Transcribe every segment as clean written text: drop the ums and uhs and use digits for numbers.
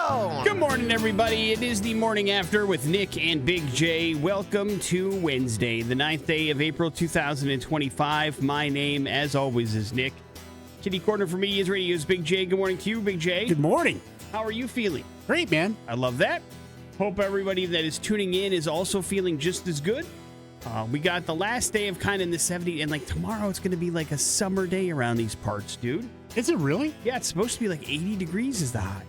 Smackdown! Good morning, everybody. It is the morning after with Nick and Big J. Welcome to Wednesday, the 9th day of April 2025. My name, as always, is Nick. Kitty corner for me is radio's Big J. Good morning to you, Big J. Good morning. How are you feeling? Great, man. I love that. Hope everybody that is tuning in is also feeling just as good. We got the last day of kind of in the 70s, and like tomorrow it's going to be like a summer day around these parts, dude. Is it really? Yeah, it's supposed to be like 80 degrees is the high.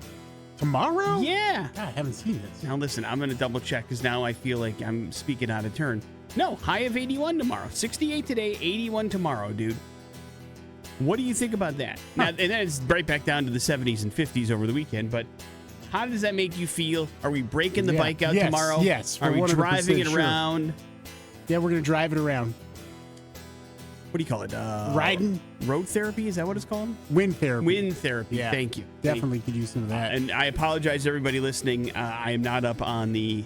Tomorrow? Yeah. God, I haven't seen this. Now listen, I'm going to double check because now I feel like I'm speaking out of turn. No, high of 81 tomorrow. 68 today, 81 tomorrow, dude. What do you think about that? Now, and then it's right back down to the 70s and 50s over the weekend, but how does that make you feel? Are we breaking the bike out tomorrow? Yes. Are we driving it sure. around? Yeah, we're going to drive it around. What do you call it? Riding? Road therapy? Is that what it's called? Wind therapy. Wind therapy. Yeah. Thank you. Definitely could use some of that. And I apologize to everybody listening. I am not up on the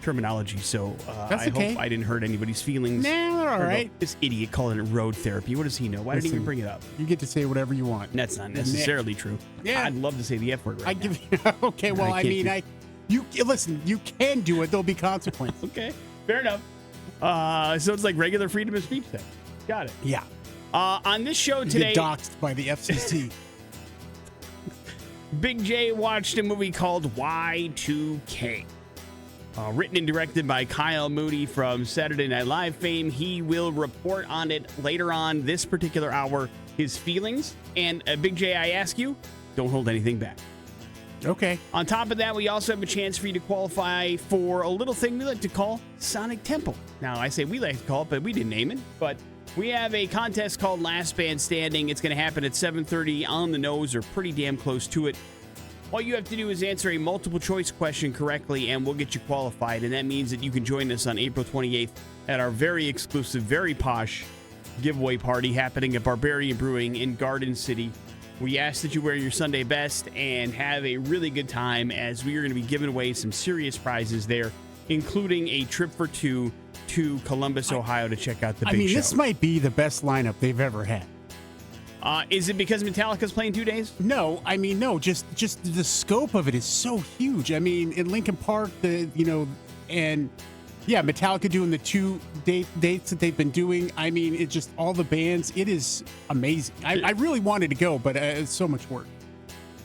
terminology, so That's okay. hope I didn't hurt anybody's feelings. Nah, they're all right. This idiot calling it road therapy. What does he know? Why didn't he even bring it up? You get to say whatever you want. That's not necessarily true. Yeah. I'd love to say the F word right I now. give you, okay, well, listen, you can do it. There'll be consequences. Okay, fair enough. So it's like regular freedom of speech then. Got it. Yeah. On this show You today, get doxxed by the FCC. Big J watched a movie called Y2K. Written and directed by Kyle Mooney from Saturday Night Live fame. He will report on it later on this particular hour, his feelings. And Big J, I ask you, don't hold anything back. Okay. On top of that, we also have a chance for you to qualify for a little thing we like to call Sonic Temple. Now, I say we like to call it, but we didn't name it. But we have a contest called Last Band Standing. It's going to happen at 7:30 on the nose or pretty damn close to it. All you have to do is answer a multiple choice question correctly, and we'll get you qualified. And that means that you can join us on April 28th at our very exclusive, very posh giveaway party happening at Barbarian Brewing in Garden City. We ask that you wear your Sunday best and have a really good time, as we are going to be giving away some serious prizes there, including a trip for two to Columbus, Ohio to check out the big show. This might be the best lineup they've ever had. Is it because Metallica's playing 2 days? No, just the scope of it is so huge. I mean, in Lincoln Park, Metallica doing the 2 dates that they've been doing. I mean, it's just all the bands. It is amazing. I really wanted to go, but it's so much work.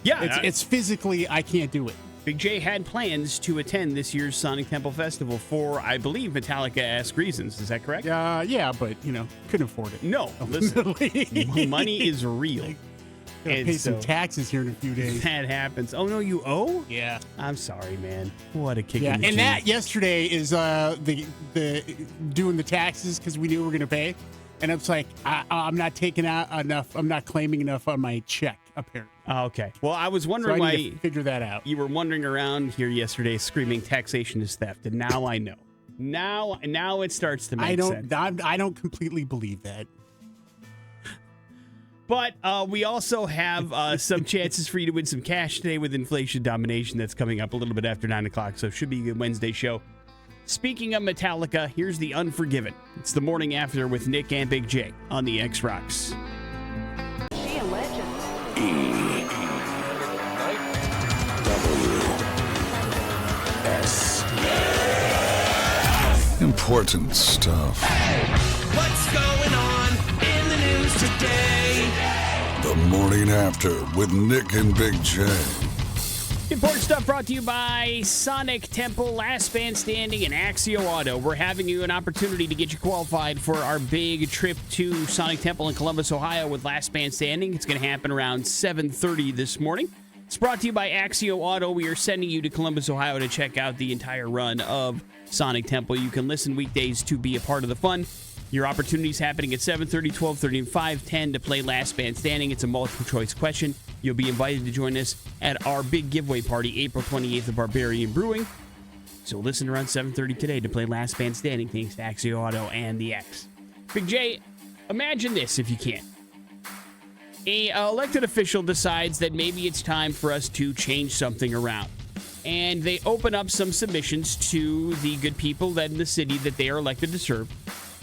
Yeah. It's physically, I can't do it. Big J had plans to attend this year's Sonic Temple Festival for, I believe, Metallica-esque reasons. Is that correct? Yeah, but, couldn't afford it. No, listen, money is real. Gotta pay some taxes here in a few days. That happens. Oh, no, you owe? Yeah. I'm sorry, man. What a kick Yeah, in the and teeth. that yesterday is the doing the taxes because we knew we were going to pay. And it's like, I'm not taking out enough. I'm not claiming enough on my check, apparently. Oh, okay. Well, I was So wondering I need why to figure that out. you were wandering around here yesterday screaming taxation is theft, and now I know. Now it starts to make sense. I don't completely believe that. But we also have some chances for you to win some cash today with Inflation Domination that's coming up a little bit after 9 o'clock, so it should be a good Wednesday show. Speaking of Metallica, here's The Unforgiven. It's the morning after with Nick and Big J on the X-Rocks. Be a legend. S. Important stuff. What's going on in the news today? The morning after with Nick and Big J. Important stuff brought to you by Sonic Temple, Last Band Standing, and Axio Auto. We're having you an opportunity to get you qualified for our big trip to Sonic Temple in Columbus, Ohio with Last Band Standing. It's going to happen around 7:30 this morning. It's brought to you by Axio Auto. We are sending you to Columbus, Ohio to check out the entire run of Sonic Temple. You can listen weekdays to be a part of the fun. Your opportunities happening at 7:30, 12:30, and 5:10 to play Last Band Standing. It's a multiple choice question. You'll be invited to join us at our big giveaway party, April 28th at Barbarian Brewing. So listen around 7:30 today to play Last Band Standing thanks to Axio Auto and the X. Big J, imagine this if you can. A elected official decides that maybe it's time for us to change something around. And they open up some submissions to the good people that in the city that they are elected to serve.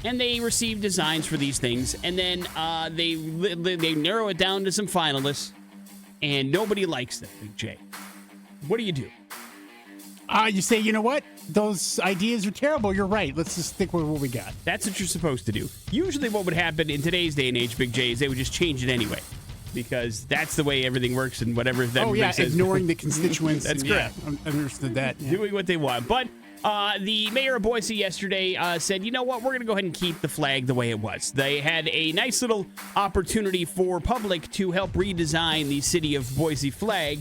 And they receive designs for these things. And then they narrow it down to some finalists. And nobody likes them, Big J. what do you do? You say, you know what? Those ideas are terrible. You're right. Let's just stick with what we got. That's what you're supposed to do. Usually what would happen in today's day and age, Big J, is they would just change it anyway. Because that's the way everything works and whatever that says. Ignoring the constituents. That's correct. Yeah, I understood that. Yeah. Doing what they want. But the mayor of Boise yesterday said, you know what, we're going to go ahead and keep the flag the way it was. They had a nice little opportunity for public to help redesign the city of Boise flag.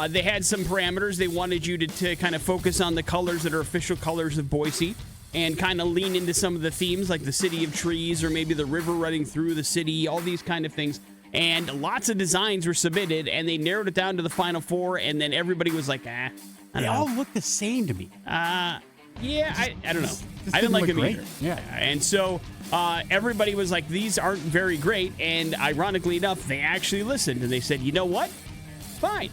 They had some parameters. They wanted you to kind of focus on the colors that are official colors of Boise and kind of lean into some of the themes like the city of trees or maybe the river running through the city, all these kind of things. And lots of designs were submitted, and they narrowed it down to the final four, and then everybody was like, I don't They know. all look the same to me. I don't know. Just I didn't like look them great. either. Yeah. And so everybody was like, these aren't very great. And ironically enough, they actually listened, and they said, you know what? Fine.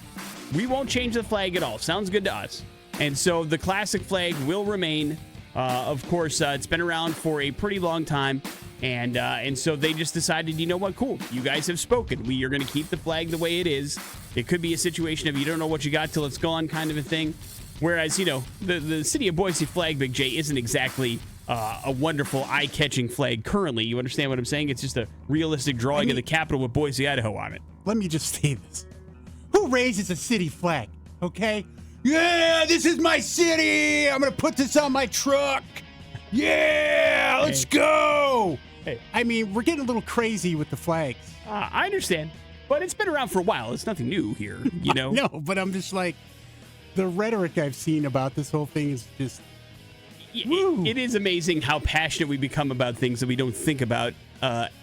We won't change the flag at all. Sounds good to us. And so the classic flag will remain. Of course, it's been around for a pretty long time. And so they just decided, you know what, cool. You guys have spoken. We are going to keep the flag the way it is. It could be a situation of you don't know what you got till it's gone kind of a thing. Whereas, you know, the city of Boise flag, Big J, isn't exactly a wonderful, eye-catching flag currently. You understand what I'm saying? It's just a realistic drawing of the capital with Boise, Idaho on it. Let me just say this. Who raises a city flag? Okay? Yeah, this is my city. I'm going to put this on my truck. Yeah, let's go. Hey. I mean, we're getting a little crazy with the flags. I understand. But it's been around for a while. It's nothing new here, you know? No, but I'm just like, the rhetoric I've seen about this whole thing is just, woo. It is amazing how passionate we become about things that we don't think about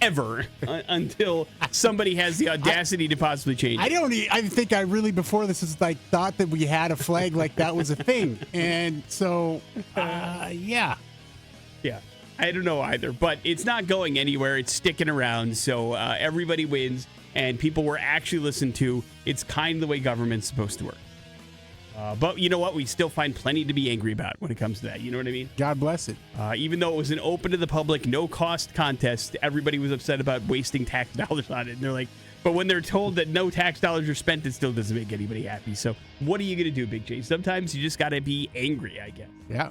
ever until somebody has the audacity to possibly change it. I think I really, before this, is like thought that we had a flag like that was a thing. And so, yeah. Yeah. I don't know either, but it's not going anywhere. It's sticking around, so everybody wins, and people were actually listened to. It's kind of the way government's supposed to work. But you know what? We still find plenty to be angry about when it comes to that. You know what I mean? God bless it. Even though it was an open to the public, no-cost contest, everybody was upset about wasting tax dollars on it. And they're like, but when they're told that no tax dollars are spent, it still doesn't make anybody happy. So what are you going to do, Big J? Sometimes you just got to be angry, I guess. Yeah.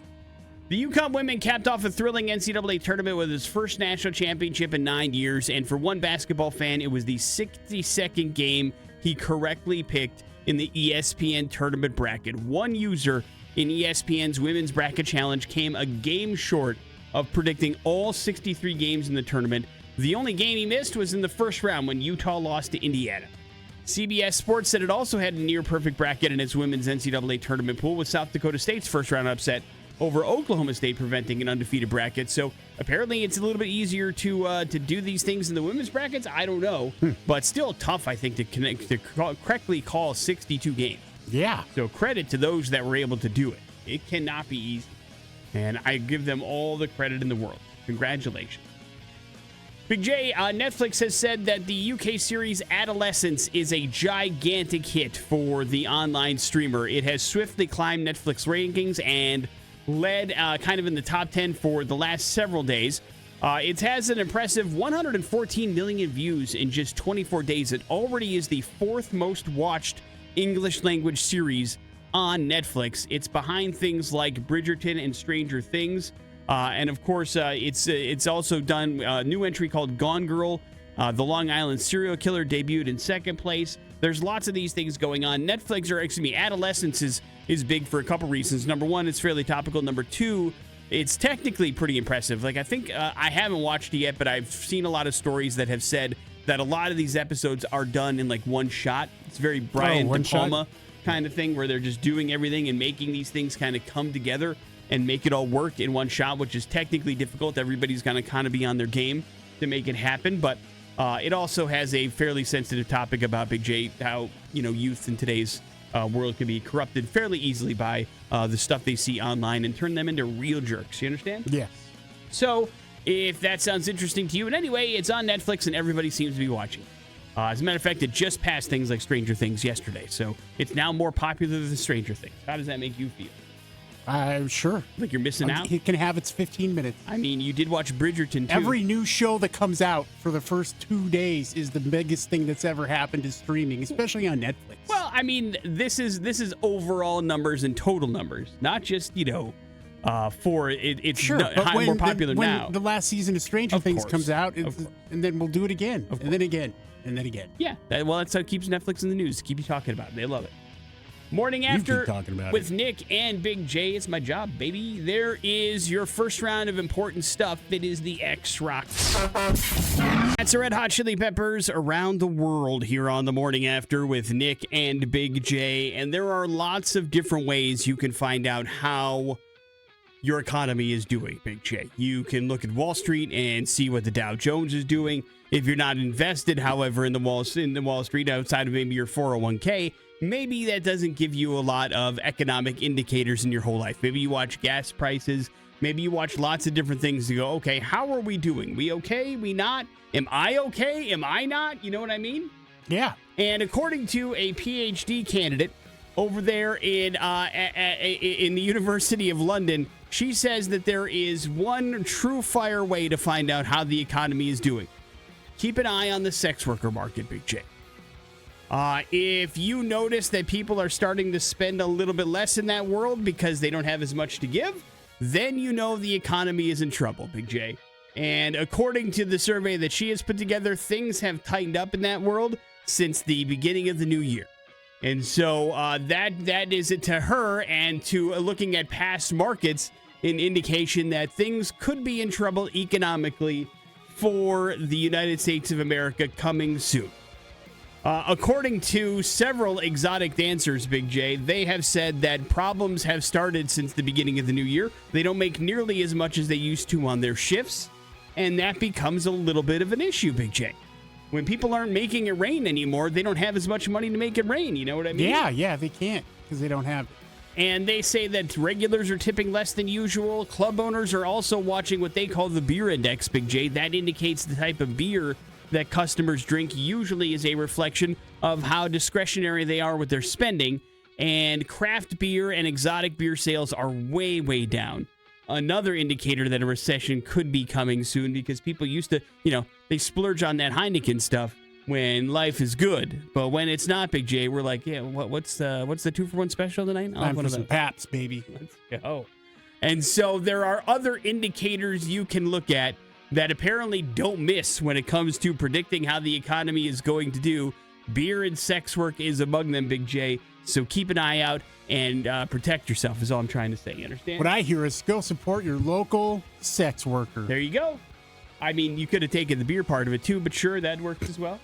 The UConn women capped off a thrilling NCAA tournament with its first national championship in 9 years, and for one basketball fan, it was the 62nd game he correctly picked in the ESPN tournament bracket. One user in ESPN's Women's Bracket Challenge came a game short of predicting all 63 games in the tournament. The only game he missed was in the first round when Utah lost to Indiana. CBS Sports said it also had a near-perfect bracket in its women's NCAA tournament pool, with South Dakota State's first-round upset over Oklahoma State preventing an undefeated bracket. So apparently it's a little bit easier to do these things in the women's brackets. I don't know, but still tough, I think, to correctly call 62 games. Yeah. So credit to those that were able to do it. It cannot be easy, and I give them all the credit in the world. Congratulations. Big J, Netflix has said that the UK series Adolescence is a gigantic hit for the online streamer. It has swiftly climbed Netflix rankings and led kind of in the top 10 for the last several days. It has an impressive 114 million views in just 24 days. It already is the fourth most watched English language series on Netflix. It's behind things like Bridgerton and Stranger Things. And of course, it's also done a new entry called Gone Girl. The Long Island Serial Killer debuted in second place. There's lots of these things going on. Adolescence is big for a couple reasons. Number one, it's fairly topical. Number two, it's technically pretty impressive. Like, I think I haven't watched it yet, but I've seen a lot of stories that have said that a lot of these episodes are done in like one shot. It's very Brian De Palma kind of thing, where they're just doing everything and making these things kind of come together and make it all work in one shot, which is technically difficult. Everybody's going to kind of be on their game to make it happen. But it also has a fairly sensitive topic about, Big J, how, youth in today's world can be corrupted fairly easily by the stuff they see online and turn them into real jerks. You understand? Yes. So if that sounds interesting to you in any way, it's on Netflix and everybody seems to be watching. As a matter of fact, it just passed things like Stranger Things yesterday. So it's now more popular than Stranger Things. How does that make you feel? Sure. Like you're missing out? It can have its 15 minutes. I mean, you did watch Bridgerton, too. Every new show that comes out for the first 2 days is the biggest thing that's ever happened to streaming, especially on Netflix. Well, I mean, this is overall numbers and total numbers, not just for it's Sure, no, but more popular when now. the last season of Stranger Of Things course. comes out, Of and then we'll do it again, Of and then again, and then again. Yeah, that's how it keeps Netflix in the news. Keep you talking about it. They love it. Morning You after keep talking about with it. Nick and Big J. It's my job, baby. There is your first round of important stuff. It is the X Rock. That's the Red Hot Chili Peppers around the world here on the Morning After with Nick and Big J. And there are lots of different ways you can find out how your economy is doing, Big J. You can look at Wall Street and see what the Dow Jones is doing. If you're not invested, however, in the Wall Street outside of maybe your 401k, maybe that doesn't give you a lot of economic indicators in your whole life. Maybe you watch gas prices. Maybe you watch lots of different things to go, okay, how are we doing? We okay? We not? Am I okay? Am I not? You know what I mean? Yeah. And according to a PhD candidate over there in the University of London, she says that there is one true fire way to find out how the economy is doing. Keep an eye on the sex worker market, Big J. If you notice that people are starting to spend a little bit less in that world because they don't have as much to give, then you know the economy is in trouble, Big J. And according to the survey that she has put together, things have tightened up in that world since the beginning of the new year. And so that is it to her, and to looking at past markets, an indication that things could be in trouble economically for the United States of America coming soon. According to several exotic dancers, Big J, they have said that problems have started since the beginning of the new year. They don't make nearly as much as they used to on their shifts, and that becomes a little bit of an issue, Big J. When people aren't making it rain anymore, they don't have as much money to make it rain. You know what I mean? Yeah, they can't because they don't have it. And they say that regulars are tipping less than usual. Club owners are also watching what they call the beer index, Big J. That indicates the type of beer that customers drink, usually is a reflection of how discretionary they are with their spending. And craft beer and exotic beer sales are way, way down. Another indicator that a recession could be coming soon, because people used to, they splurge on that Heineken stuff when life is good. But when it's not, Big J, we're like, yeah, what's the 2-for-1 special tonight? Time for some Paps, baby. Let's go. And so there are other indicators you can look at that apparently don't miss when it comes to predicting how the economy is going to do. Beer and sex work is among them, Big J. So keep an eye out and protect yourself is all I'm trying to say. You understand? What I hear is go support your local sex worker. There you go. I mean, you could have taken the beer part of it too, but sure, that works as well.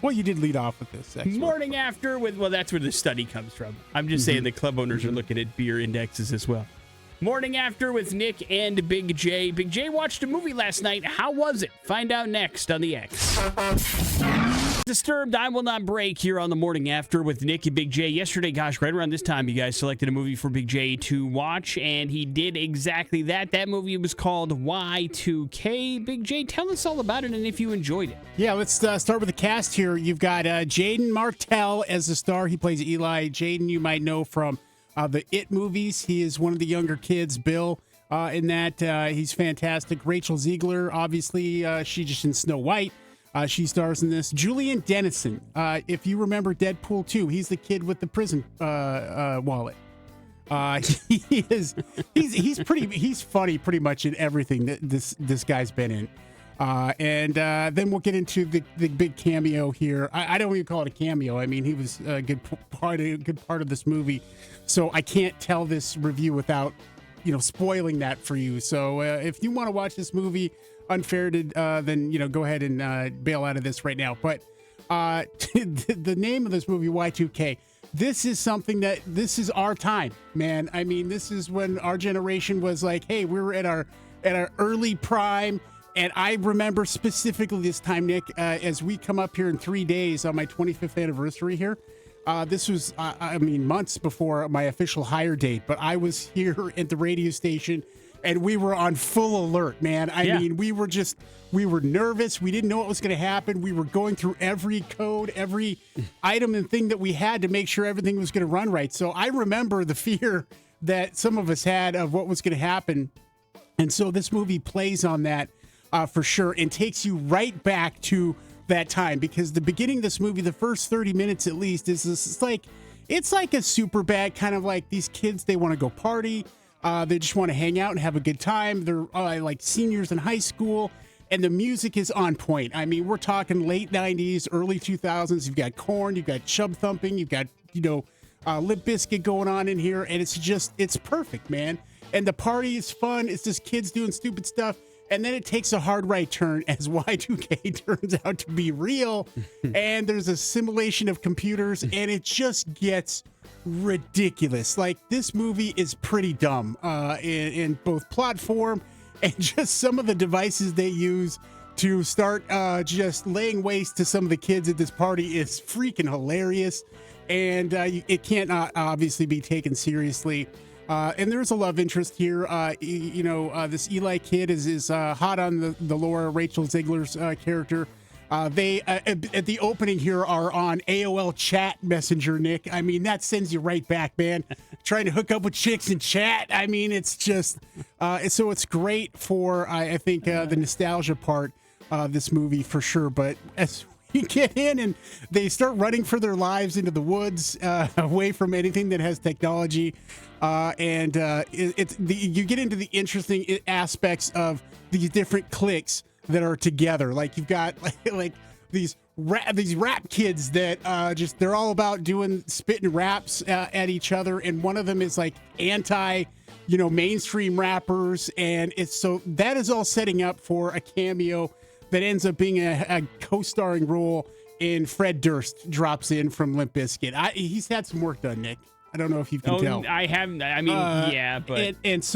Well, you did lead off with this sex Morning worker. after with, that's where the study comes from. I'm just saying the club owners are looking at beer indexes as well. Morning after with Nick and Big J. Big J watched a movie last night. How was it? Find out next on the X. Disturbed, I Will Not Break here on the Morning After with Nick and Big J. Yesterday, gosh, right around this time, you guys selected a movie for Big J to watch, and he did exactly that. That movie was called Y2K. Big J, tell us all about it and if you enjoyed it. Yeah, let's start with the cast here. You've got Jaden Martell as the star. He plays Eli. Jaden, you might know from the It movies. He is one of the younger kids, Bill, in that. He's fantastic. Rachel Ziegler, obviously, she's just in Snow White. She stars in this. Julian Dennison, if you remember Deadpool 2, he's the kid with the prison wallet. He's funny pretty much in everything that this guy's been in. And then we'll get into the big cameo here. I don't even call it a cameo. I mean, he was a good part of this movie. So I can't tell this review without, spoiling that for you. So if you want to watch this movie unfairted, then, go ahead and bail out of this right now. But the name of this movie, Y2K, this is something this is our time, man. I mean, this is when our generation was like, hey, we were at our early prime. And I remember specifically this time, Nick, as we come up here in 3 days on my 25th anniversary here. This was, months before my official hire date, but I was here at the radio station and we were on full alert, man. I mean, we were nervous. We didn't know what was going to happen. We were going through every code, every item and thing that we had to make sure everything was going to run right. So I remember the fear that some of us had of what was going to happen. And so this movie plays on that for sure and takes you right back to that time, because the beginning of this movie, the first 30 minutes at least, is this, it's like It's like a super bad kind of like these kids, they want to go party. They just want to hang out and have a good time. They're like seniors in high school, and the music is on point. I mean, we're talking late 90s, early 2000s. You've got Korn, you've got Chub Thumping, you've got, Limp Bizkit going on in here, and it's perfect, man. And the party is fun. It's just kids doing stupid stuff. And then it takes a hard right turn as Y2K turns out to be real. And there's a simulation of computers, and it just gets ridiculous. Like, this movie is pretty dumb in both plot form and just some of the devices they use to start just laying waste to some of the kids at this party is freaking hilarious. And it can't obviously be taken seriously. And there's a love interest here. This Eli kid is hot on the Laura Rachel Ziegler's character. They at the opening here are on AOL chat messenger, Nick. I mean, that sends you right back, man. Trying to hook up with chicks in chat. I mean, it's just so it's great for I think the nostalgia part of this movie for sure. But as you get in and they start running for their lives into the woods, away from anything that has technology. You get into the interesting aspects of these different cliques that are together. Like you've got like these rap kids that they're all about doing spitting raps at each other, and one of them is like anti mainstream rappers, and that is all setting up for a cameo that ends up being a co-starring role in Fred Durst drops in from Limp Bizkit. He's had some work done, Nick. I don't know if you can tell. I haven't. I mean, yeah, but this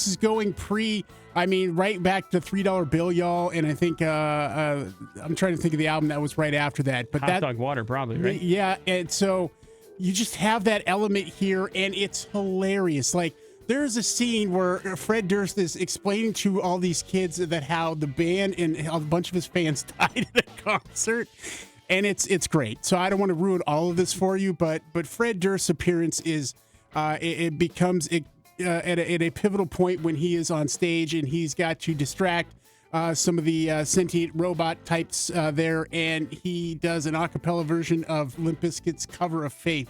is going right back to $3 Bill, y'all, and I think I'm trying to think of the album that was right after that. But Hot Dog Water, probably, right? Yeah, and so you just have that element here, and it's hilarious. Like, there's a scene where Fred Durst is explaining to all these kids that how the band and a bunch of his fans died at a concert. And it's great. So I don't want to ruin all of this for you, but Fred Durst's appearance is it becomes at a pivotal point when he is on stage and he's got to distract some of the sentient robot types there, and he does an a cappella version of Limp Bizkit's cover of Faith.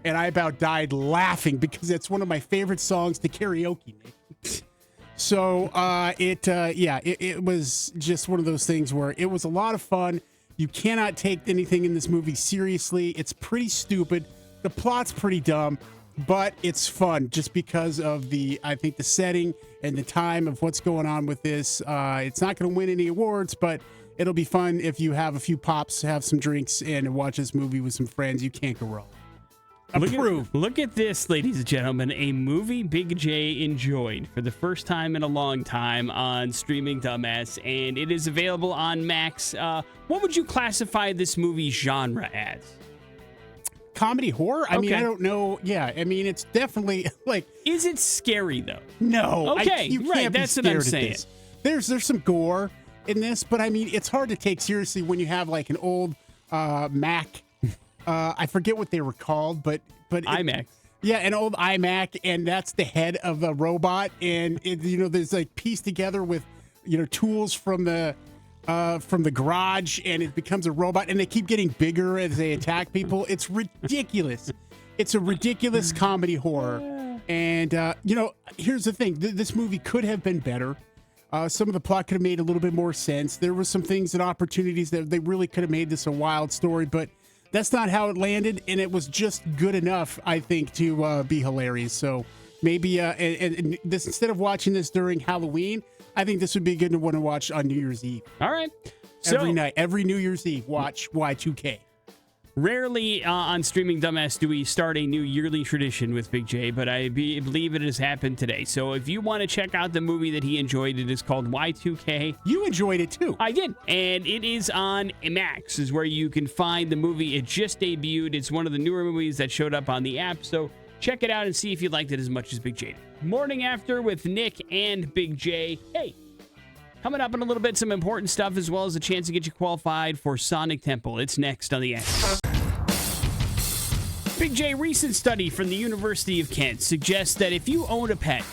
And I about died laughing because it's one of my favorite songs to karaoke, Nick. So it was just one of those things where it was a lot of fun. You cannot take anything in this movie seriously. It's pretty stupid. The plot's pretty dumb, but it's fun just because of the setting and the time of what's going on with this. It's not going to win any awards, but it'll be fun if you have a few pops, have some drinks, and watch this movie with some friends. You can't go wrong. Look at this, ladies and gentlemen. A movie Big J enjoyed for the first time in a long time on Streaming Dumbass, and it is available on Max. What would you classify this movie genre as? Comedy horror? I mean, I don't know. Yeah, I mean, it's definitely like... Is it scary, though? No. Okay, you right, can't that's be what I'm scared saying. There's some gore in this, but I mean, it's hard to take seriously when you have like an old Mac... I forget what they were called, but iMac. Yeah, an old iMac, and that's the head of the robot, and there's like pieced together with tools from the garage, and it becomes a robot, and they keep getting bigger as they attack people. It's ridiculous. It's a ridiculous comedy horror, and here's the thing: this movie could have been better. Some of the plot could have made a little bit more sense. There were some things and opportunities that they really could have made this a wild story, but that's not how it landed, and it was just good enough, I think, to be hilarious. So maybe and this, instead of watching this during Halloween, I think this would be a good one to watch on New Year's Eve. All right. Every night, every New Year's Eve, watch Y2K. Rarely on Streaming Dumbass do we start a new yearly tradition with Big J, but I believe it has happened today. So if you want to check out the movie that he enjoyed, it is called Y2K. You enjoyed it too. I did. And it is on Max, is where you can find the movie. It just debuted. It's one of the newer movies that showed up on the app. So check it out and see if you liked it as much as Big J did. Morning After with Nick and Big J. Hey. Coming up in a little bit, some important stuff, as well as a chance to get you qualified for Sonic Temple. It's next on the X. Big J, recent study from the University of Kent suggests that if you own a pet,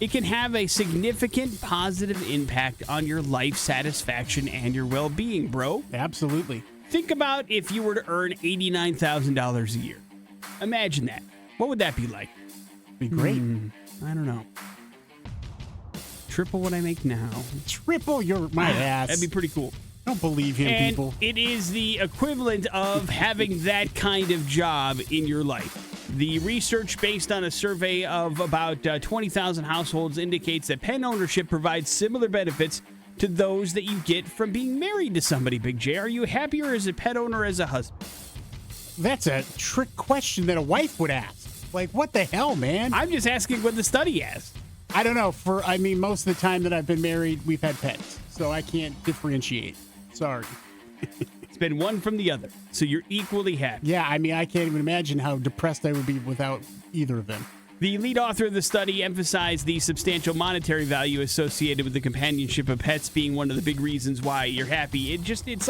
it can have a significant positive impact on your life satisfaction and your well-being, bro. Absolutely. Think about if you were to earn $89,000 a year. Imagine that. What would that be like? Be great. I don't know. Triple what I make now. Triple my ass. That'd be pretty cool. Don't believe him, And people. it is the equivalent of having that kind of job in your life. The research based on a survey of about 20,000 households indicates that pet ownership provides similar benefits to those that you get from being married to somebody, Big J. Are you happier as a pet owner or as a husband? That's a trick question that a wife would ask. Like, what the hell, man? I'm just asking what the study asked. I don't know. Most of the time that I've been married, we've had pets. So I can't differentiate. Sorry. It's been one from the other, so you're equally happy. Yeah, I can't even imagine how depressed I would be without either of them. The lead author of the study emphasized the substantial monetary value associated with the companionship of pets being one of the big reasons why you're happy. It's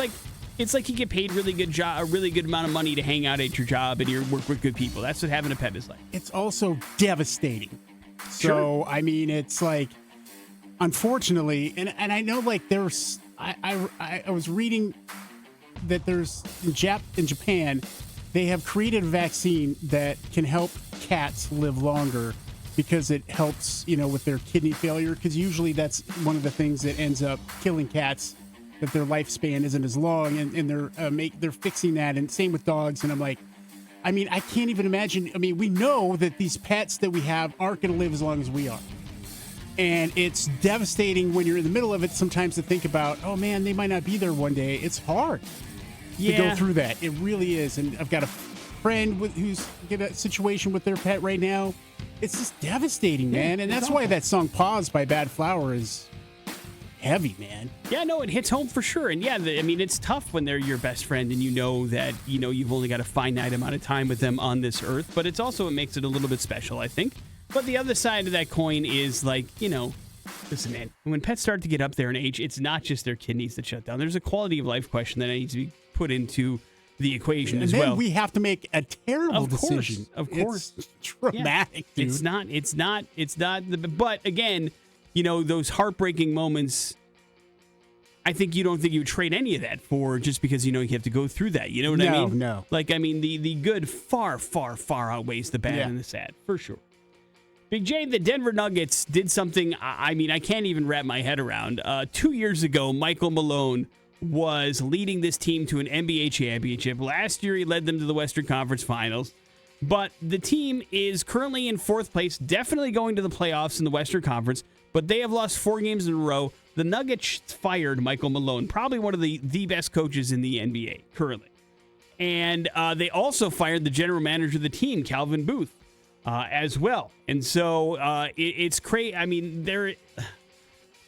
like you get paid a really good amount of money to hang out at your job and you work with good people. That's what having a pet is like. It's also devastating. So, Sure. It's like, unfortunately, and I know, like, there's, I was reading that there's, in Japan, they have created a vaccine that can help cats live longer because it helps, with their kidney failure, because usually that's one of the things that ends up killing cats, that their lifespan isn't as long, and they're fixing that, and same with dogs, and I'm like, I can't even imagine. We know that these pets that we have aren't going to live as long as we are. And it's devastating when you're in the middle of it sometimes to think about, oh, man, they might not be there one day. It's hard to go through that. It really is. And I've got a friend who's in a situation with their pet right now. It's just devastating, man. And that's why that song Pause by Bad Flower is heavy, man. Yeah, no, it hits home for sure. And yeah, it's tough when they're your best friend and you know that, you've only got a finite amount of time with them on this earth. But it makes it a little bit special, I think. But the other side of that coin is like, listen, man, when pets start to get up there in age, it's not just their kidneys that shut down. There's a quality of life question that needs to be put into the equation as well. And then we have to make a terrible decision. Of course. It's traumatic, dude. It's not, but again, those heartbreaking moments, I think you don't think you would trade any of that for just because, you have to go through that. You know what I mean? No. Like, the good far, far, far outweighs the bad and the sad, for sure. Big J, the Denver Nuggets did something, I can't even wrap my head around. 2 years ago, Michael Malone was leading this team to an NBA championship. Last year, he led them to the Western Conference Finals. But the team is currently in fourth place, definitely going to the playoffs in the Western Conference, but they have lost 4 games in a row. The Nuggets fired Michael Malone, probably one of the best coaches in the NBA currently. And they also fired the general manager of the team, Calvin Booth, as well. And so it's crazy.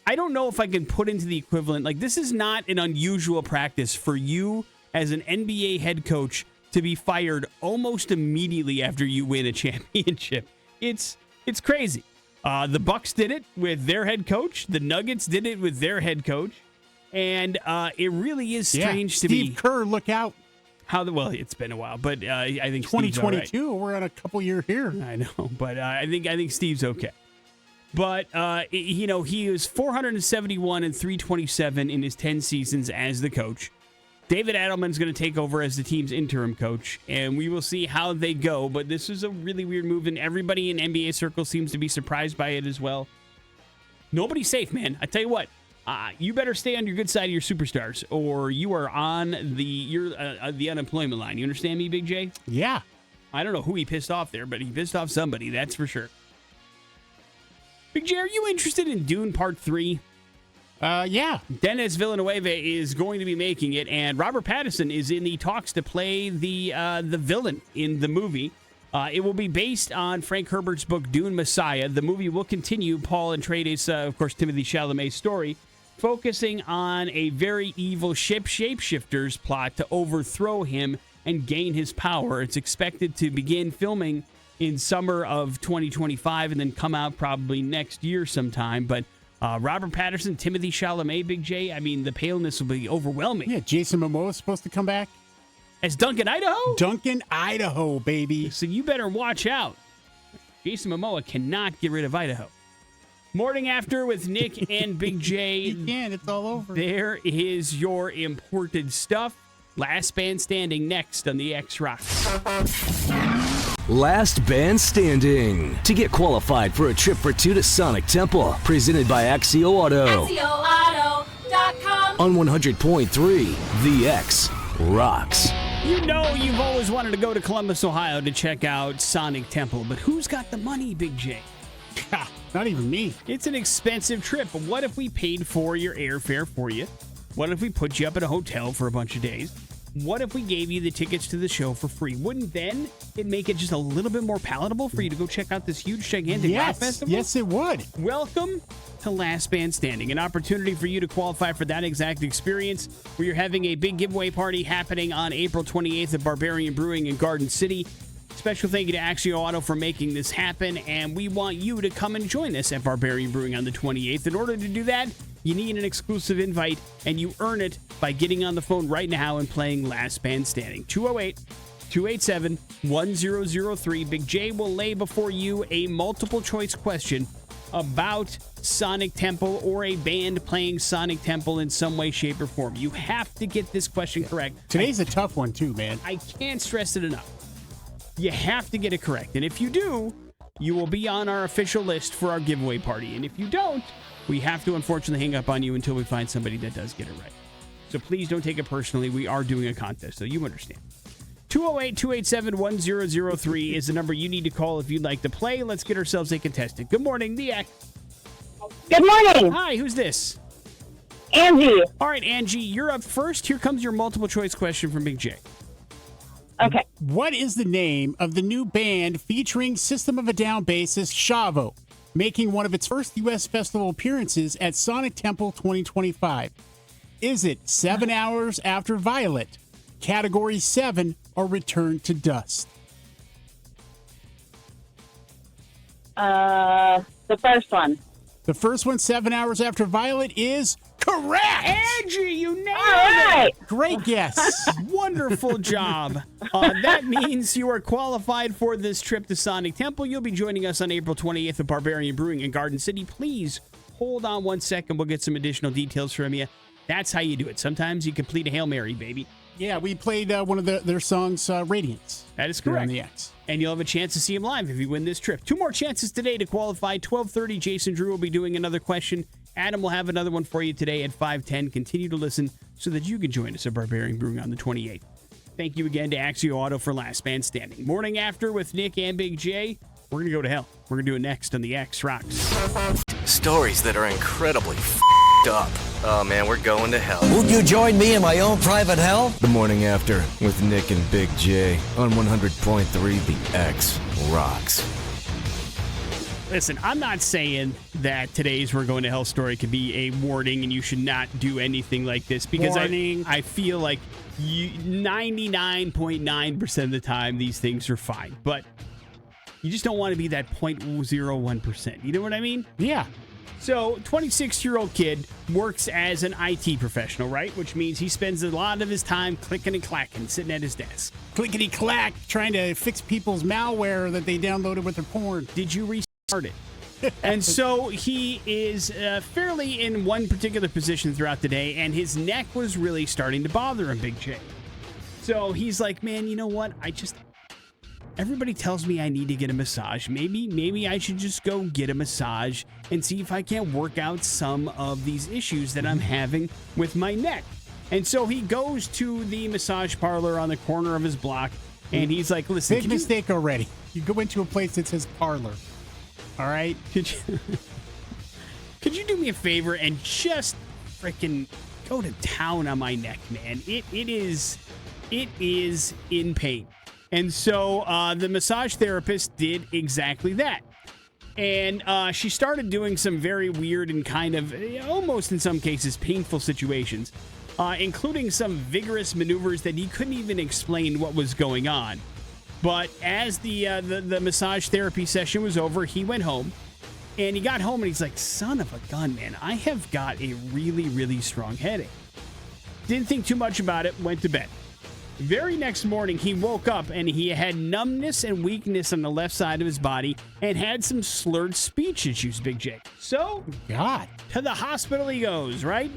I don't know if I can put into the equivalent. Like, this is not an unusual practice for you as an NBA head coach to be fired almost immediately after you win a championship. It's crazy. The Bucks did it with their head coach. The Nuggets did it with their head coach. And it really is strange to be. Steve Kerr, look out. Well, it's been a while, but I think 2022. We're on a couple year here. I know, but I think Steve's okay. But he was 471 and 327 in his 10 seasons as the coach. David Adelman's going to take over as the team's interim coach, and we will see how they go. But this is a really weird move, and everybody in NBA circles seems to be surprised by it as well. Nobody's safe, man. I tell you what. You better stay on your good side of your superstars, or you are on the unemployment line. You understand me, Big J? Yeah. I don't know who he pissed off there, but he pissed off somebody, that's for sure. Big J, are you interested in Dune Part 3? Yeah. Denis Villeneuve is going to be making it, and Robert Pattinson is in the talks to play the villain in the movie. It will be based on Frank Herbert's book Dune Messiah. The movie will continue Paul Atreides, of course, Timothée Chalamet's story, focusing on a very evil shapeshifters plot to overthrow him and gain his power. It's expected to begin filming in summer of 2025 and then come out probably next year sometime. But Robert Pattinson, Timothée Chalamet, Big J, the paleness will be overwhelming. Yeah, Jason Momoa is supposed to come back. As Duncan Idaho? Duncan Idaho, baby. So you better watch out. Jason Momoa cannot get rid of Idaho. Morning After with Nick and Big J. You can. It's all over. There is your imported stuff. Last band standing next on the X Rocks. Last Band Standing. To get qualified for a trip for two to Sonic Temple, presented by Axio Auto. AxioAuto.com. On 100.3, The X rocks. You know you've always wanted to go to Columbus, Ohio to check out Sonic Temple, but who's got the money, Big J? Not even me. It's an expensive trip, but what if we paid for your airfare for you? What if we put you up at a hotel for a bunch of days? What if we gave you the tickets to the show for free? Wouldn't then it make it just a little bit more palatable for you to go check out this huge, gigantic rock festival? Yes, it would. Welcome to Last Band Standing, an opportunity for you to qualify for that exact experience where you're having a big giveaway party happening on April 28th at Barbarian Brewing in Garden City. Special thank you to Axio Auto for making this happen, and we want you to come and join us at Barbarian Brewing on the 28th. In order to do that, you need an exclusive invite, and you earn it by getting on the phone right now and playing Last Band Standing. 208-287-1003. Big J will lay before you a multiple choice question about Sonic Temple or a band playing Sonic Temple in some way, shape, or form. You have to get this question correct. Today's a tough one, too, man. I can't stress it enough. You have to get it correct. And if you do, you will be on our official list for our giveaway party. And if you don't, we have to unfortunately hang up on you until we find somebody that does get it right. So please don't take it personally. We are doing a contest, so you understand. 208-287-1003 is the number you need to call if you'd like to play. Let's get ourselves a contestant. Good morning, the X. Good morning, Hi, who's this? Angie. All right, Angie, you're up first. Here comes your multiple choice question from Big J. Okay. What is the name of the new band featuring System of a Down bassist Shavo, making one of its first U.S. festival appearances at Sonic Temple 2025? Is it 7 Hours After Violet, Category 7, or Return to Dust? The first one. The first one, 7 Hours After Violet, is correct! Angie, you nailed All right. it! Great guess. Wonderful job. That means you are qualified for this trip to Sonic Temple. You'll be joining us on April 28th at Barbarian Brewing in Garden City. Please hold on 1 second. We'll get some additional details from you. That's how you do it. Sometimes you complete a Hail Mary, baby. Yeah, we played one of their songs, Radiance. That is here correct. on the X. And you'll have a chance to see him live if you win this trip. 2 more chances today to qualify. 12:30, Jason Drew will be doing another question. Adam will have another one for you today at 5:10. Continue to listen so that you can join us at Barbarian Brewing on the 28th. Thank you again to Axio Auto for Last Man Standing. Morning After with Nick and Big J. We're going to go to hell. We're going to do it next on the X Rocks. Stories that are incredibly up. Oh man, we're going to hell. Would you join me in my own private hell? The Morning After with Nick and Big J on 100.3, The X rocks. Listen, I'm not saying that today's We're Going to Hell story could be a warning and you should not do anything like this because I feel like 99.9% of the time these things are fine. But you just don't want to be that 0.01%. You know what I mean? Yeah. So, 26-year-old kid works as an IT professional, right? Which means he spends a lot of his time clicking and clacking, sitting at his desk. Clickety-clack, trying to fix people's malware that they downloaded with their porn. Did you restart it? And so he is fairly in one particular position throughout the day, and his neck was really starting to bother him, Big J. So he's like, man, you know what? Everybody tells me I need to get a massage. Maybe I should just go get a massage and see if I can't work out some of these issues that I'm having with my neck. And so he goes to the massage parlor on the corner of his block, and he's like, listen. Big mistake already. You go into a place that says parlor. All right? Could you do me a favor and just freaking go to town on my neck, man? It is in pain. And so the massage therapist did exactly that. And she started doing some very weird and kind of almost in some cases painful situations, including some vigorous maneuvers that he couldn't even explain what was going on. But as the massage therapy session was over, he went home. And he got home and he's like, son of a gun, man, I have got a really, really strong headache. Didn't think too much about it, went to bed. Very next morning, he woke up and he had numbness and weakness on the left side of his body and had some slurred speech issues, Big J. So, God, to the hospital he goes, right?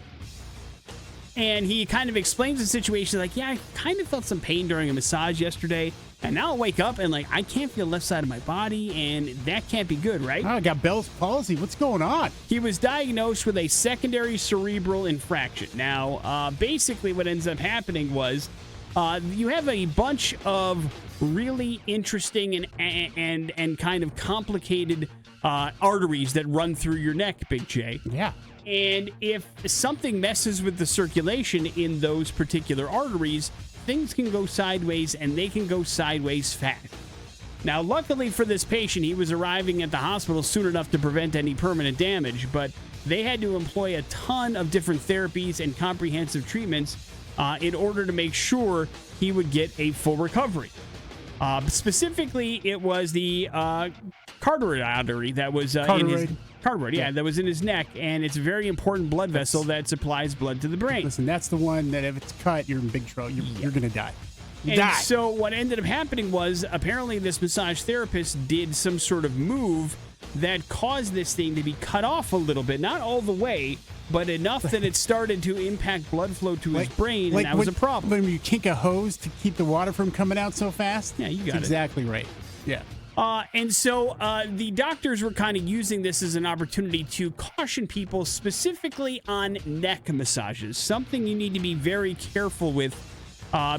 And he kind of explains the situation like, yeah, I kind of felt some pain during a massage yesterday. And now I wake up and, like, I can't feel the left side of my body, and that can't be good, right? Oh, I got Bell's palsy. What's going on? He was diagnosed with a secondary cerebral infraction. Now, basically what ends up happening was you have a bunch of really interesting and kind of complicated arteries that run through your neck, Big J. Yeah. And if something messes with the circulation in those particular arteries, things can go sideways, and they can go sideways fast. Now, luckily for this patient, he was arriving at the hospital soon enough to prevent any permanent damage, but they had to employ a ton of different therapies and comprehensive treatments in order to make sure he would get a full recovery. Specifically, it was the carotid artery that was in his... Carotid, yeah, that was in his neck, and it's a very important blood vessel that supplies blood to the brain. Listen, that's the one that if it's cut, you're in big trouble. You're going to die. So what ended up happening was apparently this massage therapist did some sort of move that caused this thing to be cut off a little bit. Not all the way, but enough that it started to impact blood flow to his brain, and that was a problem. When you kink a hose to keep the water from coming out so fast? Yeah, you got it. Exactly right. Yeah. And so the doctors were kind of using this as an opportunity to caution people specifically on neck massages, something you need to be very careful with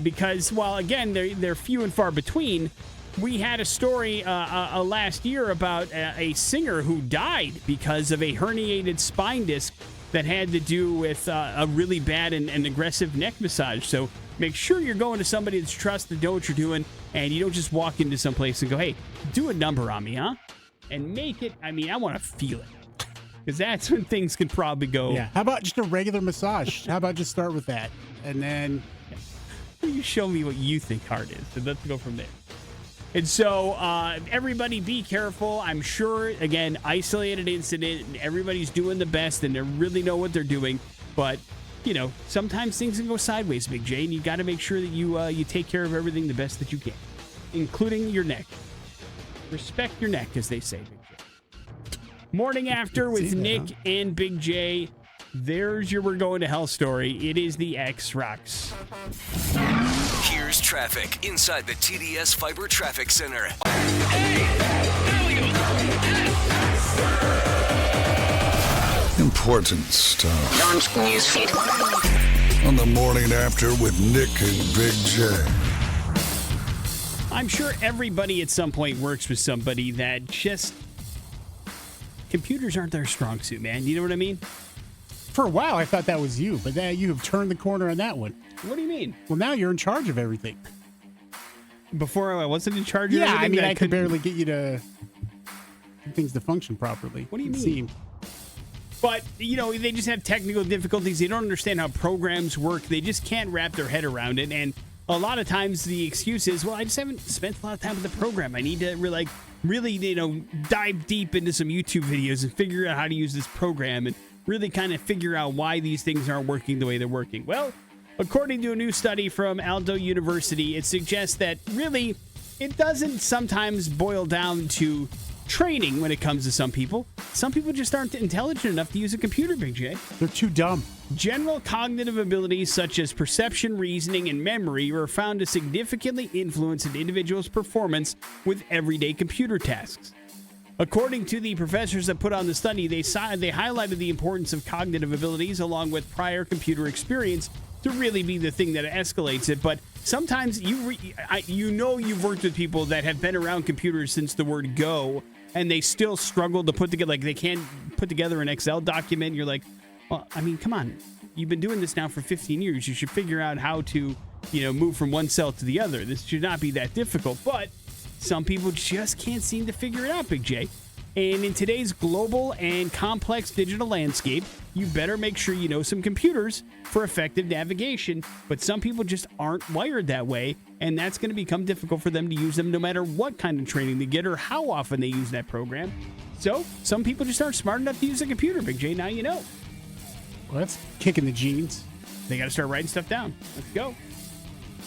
because, while, again, they're few and far between, we had a story last year about a singer who died because of a herniated spine disc that had to do with a really bad and aggressive neck massage. So make sure you're going to somebody that's trusted, know what you're doing, and you don't just walk into some place and go, hey, do a number on me, huh? And make it, I want to feel it. Because that's when things can probably go. Yeah. How about just a regular massage? How about just start with that? And then... You show me what you think hard is, and let's go from there. And so everybody be careful. I'm sure, again, isolated incident, and everybody's doing the best, and they really know what they're doing. But, you know, sometimes things can go sideways, Big J, and you got to make sure that you take care of everything the best that you can, including your neck. Respect your neck, as they say, Big J. Morning After with Nick and Big J. There's your We're Going to Hell story. It is the X-Rocks. Here's traffic inside the TDS Fiber Traffic Center. Important stuff. On the Morning After with Nick and Big J. I'm sure everybody at some point works with somebody that just... Computers aren't their strong suit, man. You know what I mean? For a while, I thought that was you, but now you have turned the corner on that one. What do you mean? Well, now you're in charge of everything. Before I wasn't in charge of everything? Yeah, I mean, I could barely get you to things to function properly. What do you mean? But, you know, they just have technical difficulties. They don't understand how programs work. They just can't wrap their head around it. And a lot of times the excuse is, well, I just haven't spent a lot of time with the program. I need to really, you know, dive deep into some YouTube videos and figure out how to use this program and really kind of figure out why these things aren't working the way they're working. Well, according to a new study from Aldo University, it suggests that really it doesn't sometimes boil down to training when it comes to some people. Some people just aren't intelligent enough to use a computer, Big J. They're too dumb. General cognitive abilities such as perception, reasoning, and memory were found to significantly influence an individual's performance with everyday computer tasks. According to the professors that put on the study, they highlighted the importance of cognitive abilities along with prior computer experience to really be the thing that escalates it. But sometimes you've worked with people that have been around computers since the word go, and they still struggle to put together, like they can't put together an Excel document. You're like, well, I mean, come on. You've been doing this now for 15 years. You should figure out how to, you know, move from one cell to the other. This should not be that difficult. But some people just can't seem to figure it out, Big J. And in today's global and complex digital landscape, you better make sure you know some computers for effective navigation. But some people just aren't wired that way, and that's going to become difficult for them to use them no matter what kind of training they get or how often they use that program. So some people just aren't smart enough to use a computer, Big J. Now you know. Well, that's kicking the jeans. They got to start writing stuff down. Let's go.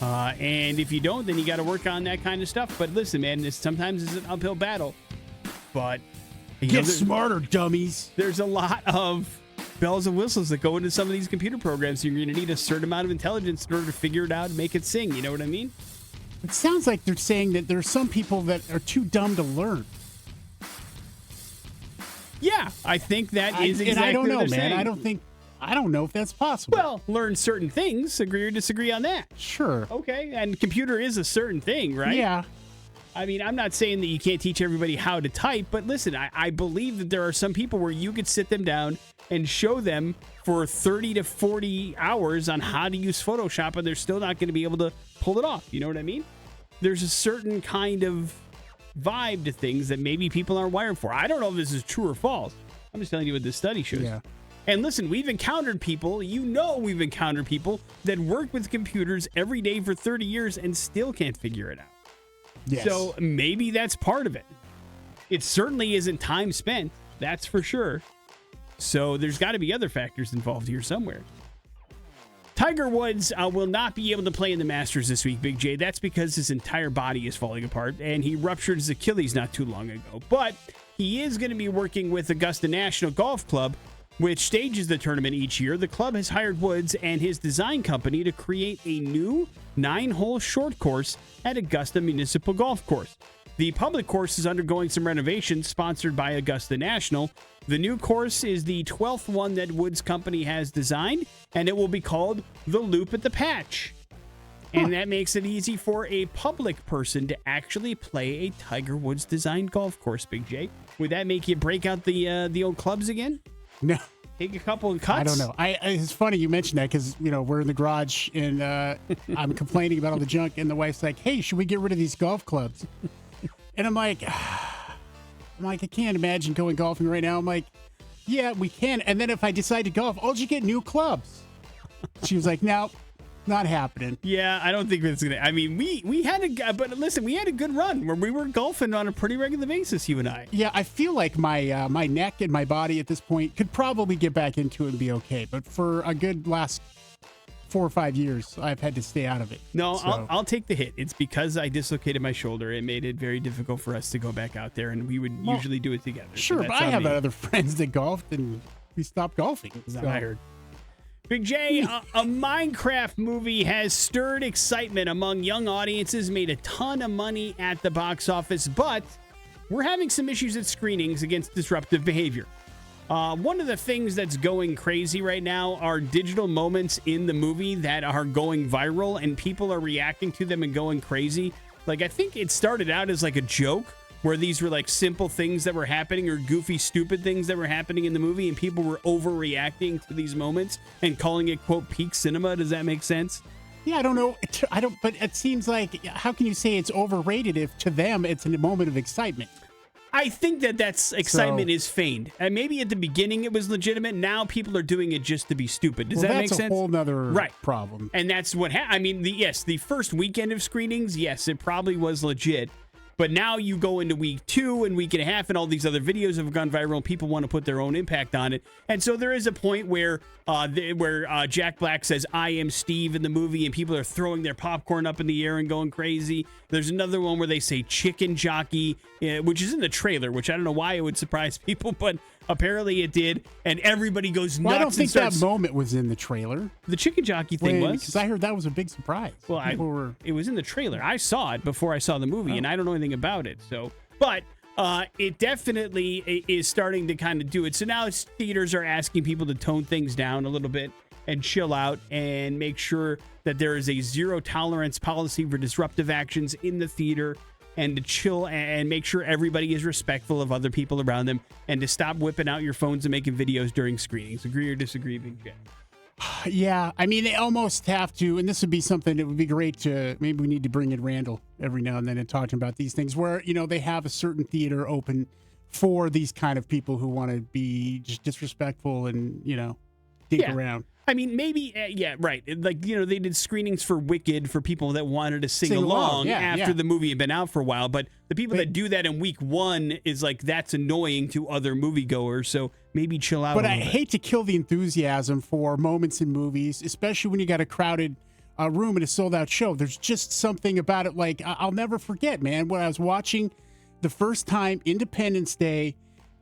And if you don't, then you got to work on that kind of stuff. But listen, man, sometimes it's an uphill battle. But get smarter, dummies. There's a lot of bells and whistles that go into some of these computer programs. You're going to need a certain amount of intelligence in order to figure it out and make it sing. You know what I mean? It sounds like they're saying that there's some people that are too dumb to learn. Yeah, I think that is exactly and I don't know, what they're man. saying. I don't know if that's possible. Well, learn certain things. Agree or disagree on that? Sure. Okay, and computer is a certain thing, right? Yeah. I mean, I'm not saying that you can't teach everybody how to type, but listen, I believe that there are some people where you could sit them down and show them for 30 to 40 hours on how to use Photoshop, and they're still not going to be able to pull it off. You know what I mean? There's a certain kind of vibe to things that maybe people aren't wired for. I don't know if this is true or false. I'm just telling you what this study shows. Yeah. And listen, we've encountered people, we've encountered people that work with computers every day for 30 years and still can't figure it out. Yes. So maybe that's part of it. It certainly isn't time spent, that's for sure. So there's got to be other factors involved here somewhere. Tiger Woods will not be able to play in the Masters this week, Big J. That's because his entire body is falling apart, and he ruptured his Achilles not too long ago. But he is going to be working with Augusta National Golf Club, which stages the tournament each year. The club has hired Woods and his design company to create a new 9-hole short course at Augusta Municipal Golf Course. The public course is undergoing some renovations sponsored by Augusta National. The new course is the 12th one that Woods' company has designed, and it will be called the Loop at the Patch. And that makes it easy for a public person to actually play a Tiger Woods designed golf course, Big J. Would that make you break out the old clubs again? No. Take a couple of cuts? I don't know. It's funny you mentioned that because, we're in the garage and I'm complaining about all the junk, and the wife's like, hey, should we get rid of these golf clubs? And I'm like, I can't imagine going golfing right now. I'm like, yeah, we can. And then if I decide to golf, I'll just get new clubs. She was like, no, not happening. Yeah, I don't think it's going to. I mean, we had but listen, we had a good run where we were golfing on a pretty regular basis, you and I. Yeah, I feel like my my neck and my body at this point could probably get back into it and be okay. But for a good last 4 or 5 years, I've had to stay out of it. No, so. I'll take the hit. It's because I dislocated my shoulder. It made it very difficult for us to go back out there, and we would usually do it together. Sure, so but I have other friends that golfed, and we stopped golfing. So. I heard. Big J, a Minecraft movie has stirred excitement among young audiences, made a ton of money at the box office, but we're having some issues at screenings against disruptive behavior. One of the things that's going crazy right now are digital moments in the movie that are going viral, and people are reacting to them and going crazy. Like, I think it started out as like a joke where these were like simple things that were happening or goofy, stupid things that were happening in the movie, and people were overreacting to these moments and calling it, quote, peak cinema. Does that make sense? Yeah, I don't know. But it seems like, how can you say it's overrated if to them it's a moment of excitement? I think that's excitement is feigned. And maybe at the beginning it was legitimate. Now people are doing it just to be stupid. Does that make sense? That's a whole nother problem. And that's what I mean, the first weekend of screenings, yes, it probably was legit. But now you go into week 2 and week and a half, and all these other videos have gone viral, and people want to put their own impact on it. And so there is a point where Jack Black says, "I am Steve" in the movie, and people are throwing their popcorn up in the air and going crazy. There's another one where they say "chicken jockey," which is in the trailer, which I don't know why it would surprise people, but apparently it did, and everybody goes nuts. Well, I don't think that moment was in the trailer. The chicken jockey thing was? Because I heard that was a big surprise. Well, it was in the trailer. I saw it before I saw the movie, and I don't know anything about it. So, but it definitely is starting to kind of do it. So now theaters are asking people to tone things down a little bit and chill out and make sure that there is a zero tolerance policy for disruptive actions in the theater, and to chill and make sure everybody is respectful of other people around them, and to stop whipping out your phones and making videos during screenings. Agree or disagree, Big J? Yeah, I mean, they almost have to, and this would be something that would be great to, maybe we need to bring in Randall every now and then and talking about these things where, they have a certain theater open for these kind of people who want to be just disrespectful and, dig around. I mean, maybe, right. Like, they did screenings for Wicked for people that wanted to sing along after the movie had been out for a while. But the people that do that in week 1 is like, that's annoying to other moviegoers. So maybe chill out. But I hate to kill the enthusiasm for moments in movies, especially when you got a crowded room and a sold out show. There's just something about it. Like, I'll never forget, man, when I was watching the first time Independence Day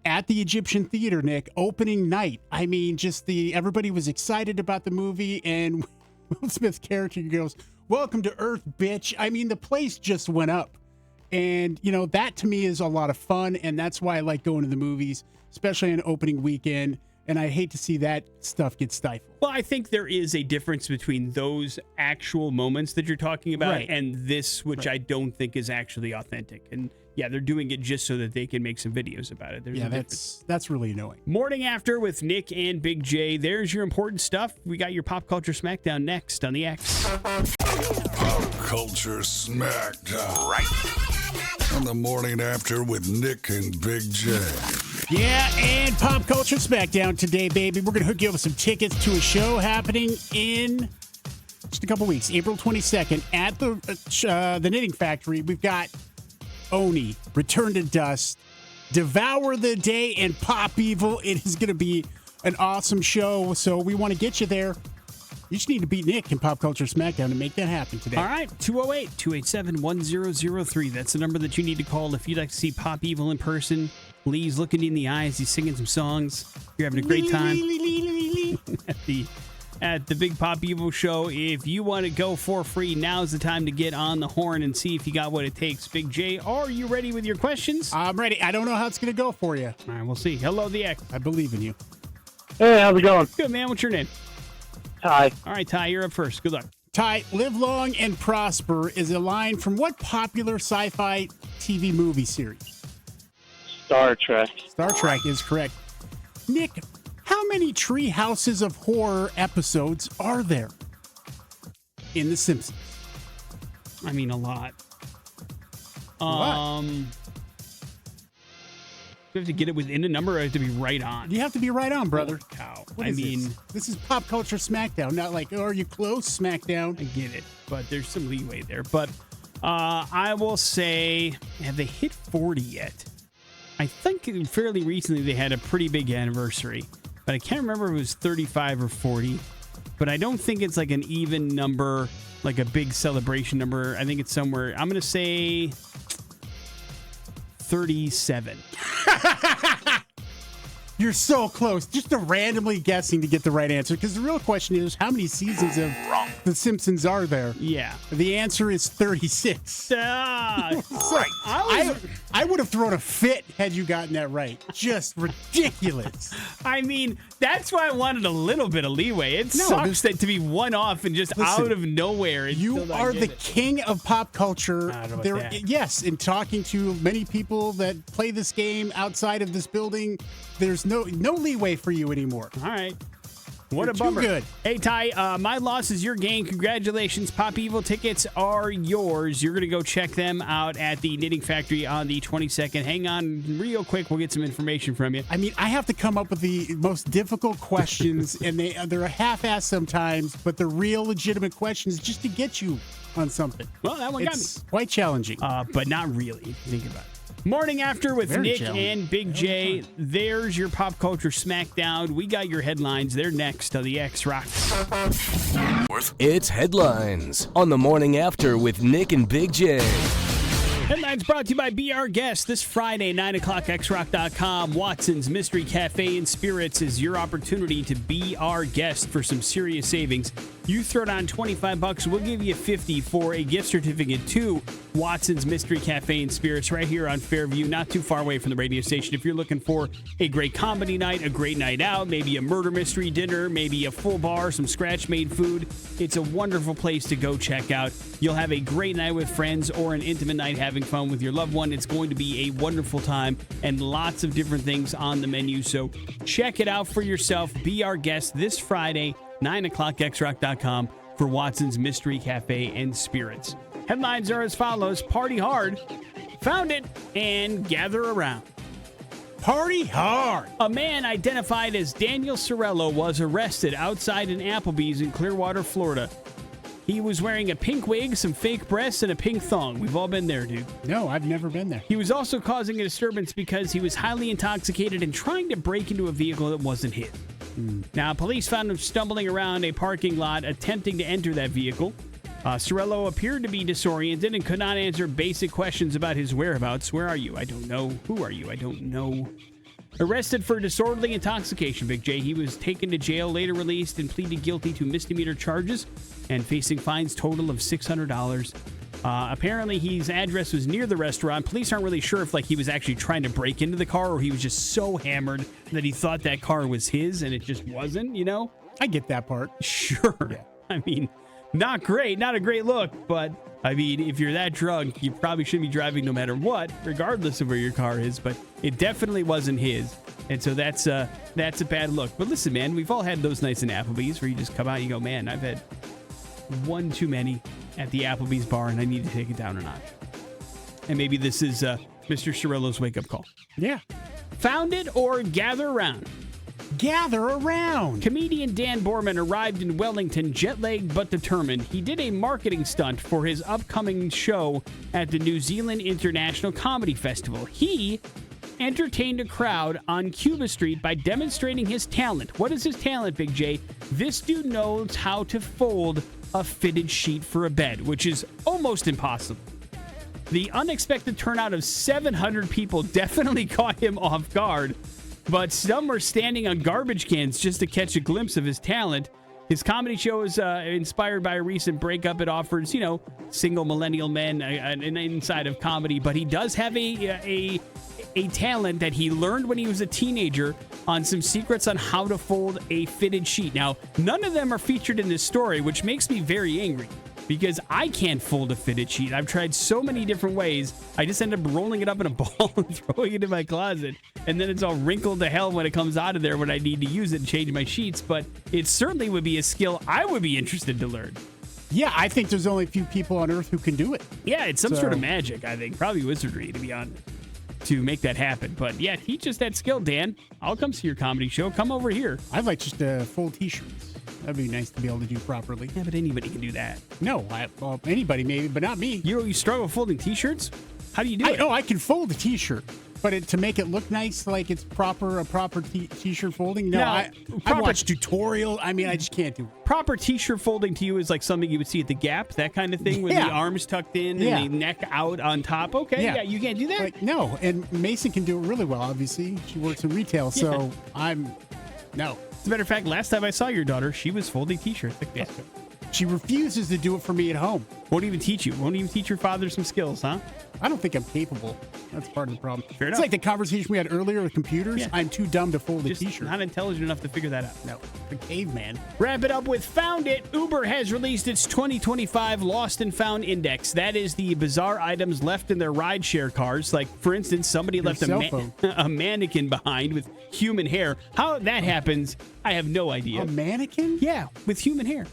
at the Egyptian Theater, Nick, opening night. I mean, everybody was excited about the movie, and Will Smith's character goes, "Welcome to Earth, bitch." I mean, the place just went up. And, that to me is a lot of fun, and that's why I like going to the movies, especially on opening weekend. And I hate to see that stuff get stifled. Well, I think there is a difference between those actual moments that you're talking about and this, which I don't think is actually authentic. And yeah, they're doing it just so that they can make some videos about it. That's really annoying. Morning After with Nick and Big J. There's your important stuff. We got your Pop Culture Smackdown next on the X. Pop Culture Smackdown. Right. On the Morning After with Nick and Big J. Yeah, and Pop Culture Smackdown today, baby. We're going to hook you up with some tickets to a show happening in just a couple weeks, April 22nd at the Knitting Factory. We've got Oni, Return to Dust, Devour the Day, and Pop Evil. It is going to be an awesome show, so we want to get you there. You just need to beat Nick in Pop Culture Smackdown to make that happen today. All right, 208-287-1003. That's the number that you need to call if you'd like to see Pop Evil in person. Lee's looking you in the eyes. He's singing some songs. You're having a great time at the Big Pop Evil show. If you want to go for free, now's the time to get on the horn and see if you got what it takes. Big J, are you ready with your questions? I'm ready. I don't know how it's going to go for you. All right, we'll see. Hello, the X. I believe in you. Hey, how's it going? Good, man. What's your name? Ty. All right, Ty, you're up first. Good luck. Ty, live long and prosper is a line from what popular sci-fi TV movie series? Star Trek. Star Trek is correct. Nick, how many Tree Houses of Horror episodes are there in The Simpsons? I mean, a lot. Do you have to get it within a number or have to be right on? You have to be right on, brother. Holy cow. This is Pop Culture Smackdown, not like, are you close, Smackdown? I get it, but there's some leeway there. But I will say, have they hit 40 yet? I think fairly recently they had a pretty big anniversary, but I can't remember if it was 35 or 40. But I don't think it's like an even number, like a big celebration number. I think it's somewhere, I'm going to say 37. You're so close. Just randomly guessing to get the right answer. Because the real question is, how many seasons of The Simpsons are there? Yeah. The answer is 36. Right. I would have thrown a fit had you gotten that right. Just ridiculous. I mean, that's why I wanted a little bit of leeway. It sucks that to be one off and just out of nowhere. You are the king of pop culture. I don't know about that. Yes, in talking to many people that play this game outside of this building, there's no leeway for you anymore. All right. What You're a bummer. Too good. Hey, Ty, my loss is your gain. Congratulations. Pop Evil tickets are yours. You're going to go check them out at the Knitting Factory on the 22nd. Hang on real quick. We'll get some information from you. I mean, I have to come up with the most difficult questions, and they're a half-assed sometimes, but they're real legitimate questions just to get you on something. Well, that one got me. It's quite challenging. But not really, if you think about it. Morning After with Very Nick challenging. and Big J. There's your Pop Culture Smackdown. We got your headlines. They're next on the X Rocks. It's Headlines on the Morning After with Nick and Big J. Headlines brought to you by Be Our Guest. This Friday, 9 o'clock, xrock.com. Watson's Mystery Cafe and Spirits is your opportunity to be our guest for some serious savings. You throw down $25, we'll give you $50 for a gift certificate to Watson's Mystery Cafe and Spirits right here on Fairview, not too far away from the radio station. If you're looking for a great comedy night, a great night out, maybe a murder mystery dinner, maybe a full bar, some scratch-made food, it's a wonderful place to go check out. You'll have a great night with friends or an intimate night having fun with your loved one. It's going to be a wonderful time and lots of different things on the menu. So check it out for yourself. Be our guest this Friday, 9 o'clock, xrock.com for Watson's Mystery Cafe and Spirits. Headlines are as follows. Party hard, found it, and gather around. Party hard. A man identified as Daniel Sorello was arrested outside an Applebee's in Clearwater, Florida. He was wearing a pink wig, some fake breasts, and a pink thong. We've all been there, dude. No, I've never been there. He was also causing a disturbance because he was highly intoxicated and trying to break into a vehicle that wasn't his. Now, police found him stumbling around a parking lot attempting to enter that vehicle. Sorello appeared to be disoriented and could not answer basic questions about his whereabouts. Where are you? I don't know. Who are you? I don't know. Arrested for disorderly intoxication, Big J. He was taken to jail, later released, and pleaded guilty to misdemeanor charges and facing fines total of $600. Apparently, his address was near the restaurant. Police aren't really sure if he was actually trying to break into the car or he was just so hammered that he thought that car was his and it just wasn't, I get that part. Sure. Yeah. I mean, not great. Not a great look, but I mean, if you're that drunk, you probably shouldn't be driving no matter what, regardless of where your car is, but it definitely wasn't his. And so that's a bad look. But listen, man, we've all had those nights in Applebee's where you just come out and you go, man, I've had one too many at the Applebee's bar and I need to take it down a notch. And maybe this is Mr. Cirillo's wake-up call. Yeah. Found it or gather around. Gather around. Comedian Dan Borman arrived in Wellington jet-lagged but determined. He did a marketing stunt for his upcoming show at the New Zealand International Comedy Festival. He entertained a crowd on Cuba Street by demonstrating his talent. What is his talent, Big J? This dude knows how to fold a fitted sheet for a bed, which is almost impossible. The unexpected turnout of 700 people definitely caught him off guard, but some were standing on garbage cans just to catch a glimpse of his talent. His comedy show is inspired by a recent breakup. It offers, single millennial men an inside of comedy, but he does have a talent that he learned when he was a teenager on some secrets on how to fold a fitted sheet. Now, none of them are featured in this story, which makes me very angry because I can't fold a fitted sheet. I've tried so many different ways. I just end up rolling it up in a ball and throwing it in my closet, and then it's all wrinkled to hell when it comes out of there when I need to use it and change my sheets. But it certainly would be a skill I would be interested to learn. Yeah, I think there's only a few people on Earth who can do it. Yeah, it's some sort of magic, I think. Probably wizardry, to be honest, to make that happen. But yeah, teach us that skill, Dan. I'll come see your comedy show. Come over here. I'd like just to fold T-shirts. That'd be nice to be able to do properly. Yeah, but anybody can do that. No, anybody maybe, but not me. You struggle folding T-shirts? How do you do it? Oh, I can fold a T-shirt, but to make it look nice, like it's a proper T-shirt folding. No, I watch tutorial. I mean, I just can't do it. Proper T-shirt folding to you is like something you would see at the Gap, that kind of thing, with the arms tucked in and the neck out on top. Okay, yeah, you can't do that. No, and Mason can do it really well. Obviously, she works in retail, so no. As a matter of fact, last time I saw your daughter, she was folding T-shirts. Yeah. She refuses to do it for me at home. Won't even teach you. Won't even teach your father some skills, huh? I don't think I'm capable. That's part of the problem. Fair enough. It's like the conversation we had earlier with computers. Yeah. I'm too dumb to fold a T-shirt. Not intelligent enough to figure that out. No, the caveman. Wrap it up with Found It. Uber has released its 2025 Lost and Found Index. That is the bizarre items left in their rideshare cars. Like, for instance, somebody left a mannequin behind with human hair. How that happens, I have no idea. A mannequin? Yeah, with human hair.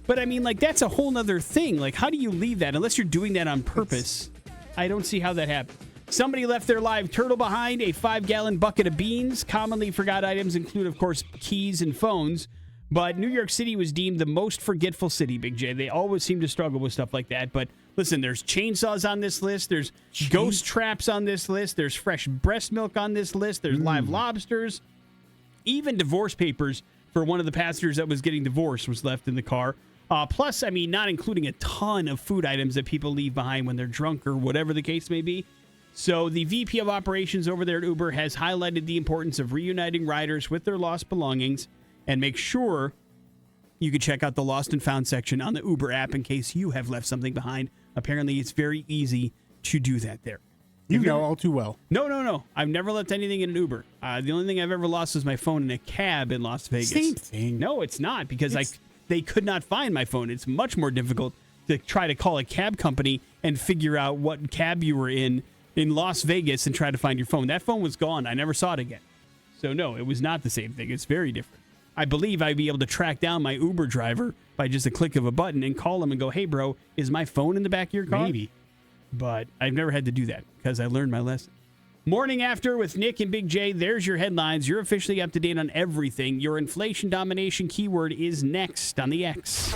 But I mean, that's a whole nother thing. Like, how do you leave that? Unless you're doing that on purpose. I don't see how that happens. Somebody left their live turtle behind, a 5-gallon bucket of beans. Commonly forgot items include, of course, keys and phones. But New York City was deemed the most forgetful city, Big J. They always seem to struggle with stuff like that. But listen, there's chainsaws on this list. There's ghost traps on this list. There's fresh breast milk on this list. There's live lobsters. Even divorce papers for one of the passengers that was getting divorced was left in the car. Plus, I mean, not including a ton of food items that people leave behind when they're drunk or whatever the case may be. So the VP of operations over there at Uber has highlighted the importance of reuniting riders with their lost belongings, and make sure you can check out the Lost and Found section on the Uber app in case you have left something behind. Apparently, it's very easy to do that there. You know all too well. No. I've never left anything in an Uber. The only thing I've ever lost was my phone in a cab in Las Vegas. Same thing. No, it's not, because they could not find my phone. It's much more difficult to try to call a cab company and figure out what cab you were in Las Vegas and try to find your phone. That phone was gone. I never saw it again. So, no, it was not the same thing. It's very different. I believe I'd be able to track down my Uber driver by just a click of a button and call him and go, hey, bro, is my phone in the back of your car? Maybe. But I've never had to do that because I learned my lesson. Morning After with Nick and Big J. There's your headlines. You're officially up to date on everything. Your inflation domination keyword is next on the X.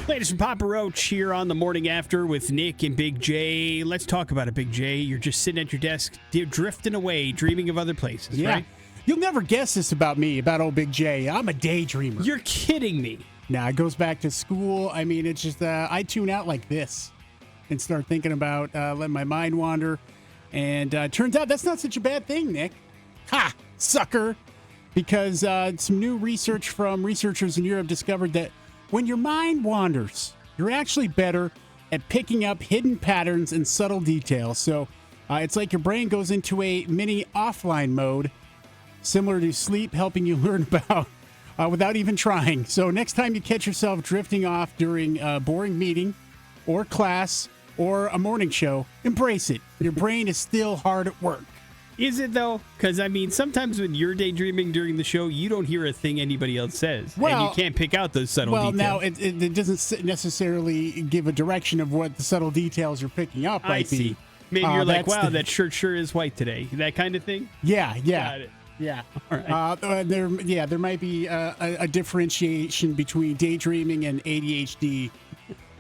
Latest from Papa Roach here on the Morning After with Nick and Big J. Let's talk about it, Big J. You're just sitting at your desk, drifting away, dreaming of other places, right? You'll never guess this about me, about old Big J. I'm a daydreamer. You're kidding me. Nah, it goes back to school. I mean, it's just I tune out like this and start thinking about letting my mind wander. And turns out that's not such a bad thing, Nick. Ha! Sucker! Because some new research from researchers in Europe discovered that when your mind wanders, you're actually better at picking up hidden patterns and subtle details. So it's like your brain goes into a mini offline mode, similar to sleep, helping you learn about without even trying. So next time you catch yourself drifting off during a boring meeting or class or a morning show, embrace it. Your brain is still hard at work. Is it, though? Because, I mean, sometimes when you're daydreaming during the show, you don't hear a thing anybody else says. Well, and you can't pick out those subtle details. Well, now, it doesn't necessarily give a direction of what the subtle details you're picking up might I see. be. Maybe you're like, wow, that shirt sure is white today. That kind of thing? Yeah. Got it. Yeah. All right. There might be a differentiation between daydreaming and ADHD.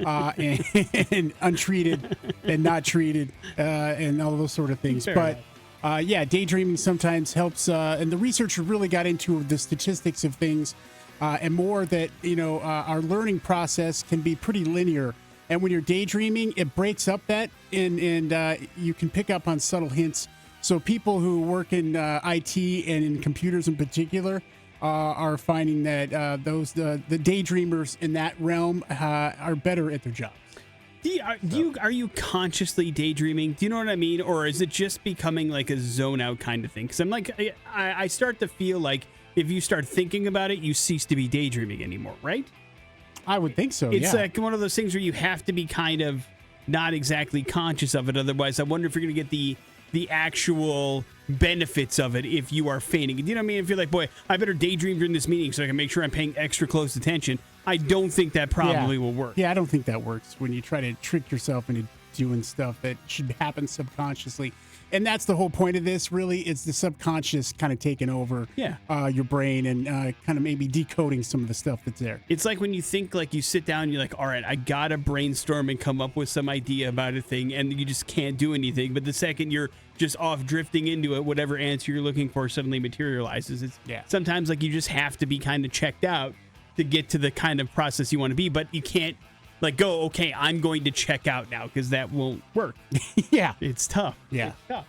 And untreated and not treated and all those sort of things. Fair But daydreaming sometimes helps. And the researchers really got into the statistics of things and more that, our learning process can be pretty linear. And when you're daydreaming, it breaks up that and you can pick up on subtle hints. So people who work in IT and in computers in particular are finding that the daydreamers in that realm are better at their jobs. Are you consciously daydreaming? Do you know what I mean? Or is it just becoming like a zone out kind of thing? Because I'm like, I start to feel like if you start thinking about it, you cease to be daydreaming anymore, right? I would think so. It's yeah. like one of those things where you have to be kind of not exactly conscious of it. Otherwise, I wonder if you're going to get the actual benefits of it if you are feigning. You know what I mean? If you're like, boy, I better daydream during this meeting so I can make sure I'm paying extra close attention. I don't think that probably will work. Yeah, I don't think that works when you try to trick yourself into doing stuff that should happen subconsciously. And that's the whole point of this, really, is the subconscious kind of taking over your brain and kind of maybe decoding some of the stuff that's there. It's like when you think, like, you sit down and you're like, all right, I got to brainstorm and come up with some idea about a thing, and you just can't do anything. But the second you're just off drifting into it, whatever answer you're looking for suddenly materializes. Sometimes, like, you just have to be kind of checked out to get to the kind of process you want to be, but you can't, like, go, okay, I'm going to check out now, because that won't work. Yeah. It's tough. Yeah. It's tough.